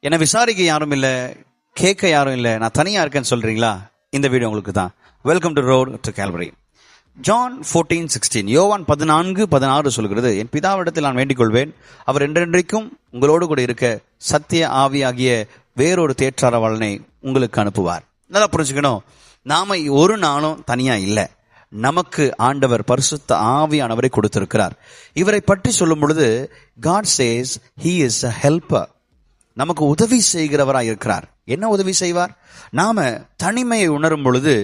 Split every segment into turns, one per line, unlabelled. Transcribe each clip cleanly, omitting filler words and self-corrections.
என்னை விசாரிக்க யாரும் இல்லை, கேட்க யாரும் இல்லை, நான் தனியாக இருக்கேன்னு சொல்கிறீங்களா? இந்த வீடியோ உங்களுக்கு தான். Welcome to road to Calvary. John 14:16, யோவான் 14:16 சொல்கிறது, என் பிதாவிடத்தில் நான் வேண்டிக் கொள்வேன், அவர் என்றென்றைக்கும் உங்களோடு கூட இருக்க சத்திய ஆவியாகிய வேறொரு தேற்றாளனை உங்களுக்கு அனுப்புவார். நல்லா புரிஞ்சுக்கணும், நாம ஒரு நாளும் தனியா இல்லை. நமக்கு ஆண்டவர் பரிசுத்த ஆவியானவரை கொடுத்திருக்கிறார். இவரை பற்றி சொல்லும் பொழுது God says he is a helper. நமக்கு உதவி செய்கிறவராய் இருக்கிறார். என்ன உதவி செய்வார்? நாம தனிமையை உணரும் பொழுது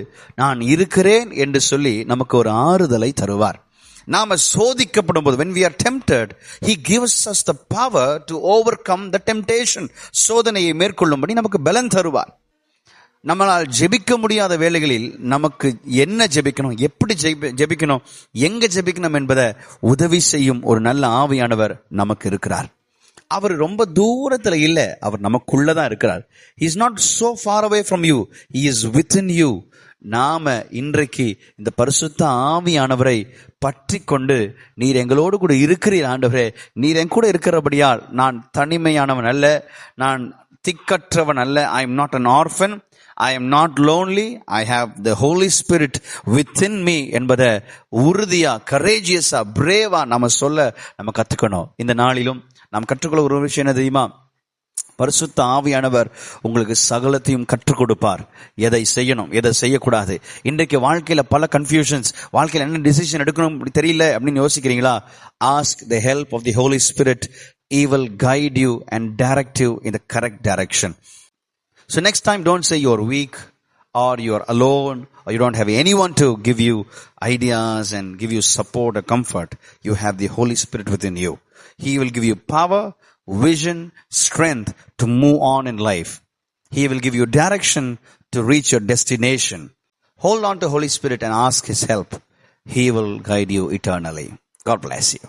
நான் இருக்கிறேன் என்று சொல்லி நமக்கு ஒரு ஆறுதலை தருவார். நாம சோதிக்கப்படும் போது, when we are tempted, he gives us the power to overcome the temptation. சோதனையை மேற்கொள்ளும்படி நமக்கு பலன் தருவார். நம்மளால் ஜெபிக்க முடியாத வேளைகளில் நமக்கு என்ன ஜெபிக்கணும், எப்படி ஜெபிக்கணும், எங்க ஜெபிக்கணும் என்பதை உதவி செய்யும் ஒரு நல்ல ஆவியானவர் நமக்கு இருக்கிறார். அவர் ரொம்ப தூரத்துல இல்ல, அவர் நமக்குள்ளதான் இருக்கிறார். He is not so far away from you, he is within you. நாம இன்றைக்கு இந்த பரிசுத்த ஆவியானவரை பற்றி கொண்டு, நீர் எங்களோடு கூட இருக்கிறீர் ஆண்டவரே, நீர் என் கூட இருக்கிறபடியால் நான் தனிமையானவன் அல்ல, நான் திக்கற்றவன் அல்ல, I am not an orphan, I am not lonely, I have the Holy Spirit within me என்பதை உறுதியா, கரேஜியஸா, பிரேவா நம்ம சொல்ல நம்ம கத்துக்கணும். இந்த நாளிலும் நாம் கற்றுக்கொள்ள ஒரு விஷயம் என்ன தெரியுமா? பரிசுத்த ஆவியானவர் உங்களுக்கு சகலத்தையும் கற்றுக் கொடுப்பார். எதை செய்யணும், எதை செய்யக்கூடாது. இன்றைக்கு வாழ்க்கையில பல கன்ஃபியூஷன்ஸ், வாழ்க்கையில என்ன டிசிஷன் எடுக்கணும் தெரியல அப்படின்னு யோசிக்கிறீங்களா? Ask the help of the holy spirit. He will guide you and direct you in the correct direction. So next time, don't say you're weak or you're alone or you don't have anyone to give you ideas and give you support or comfort. You have the Holy Spirit within you. He will give you power, vision, strength to move on in life. He will give you direction to reach your destination. Hold on to Holy Spirit and ask His help. He will guide you eternally. God bless you.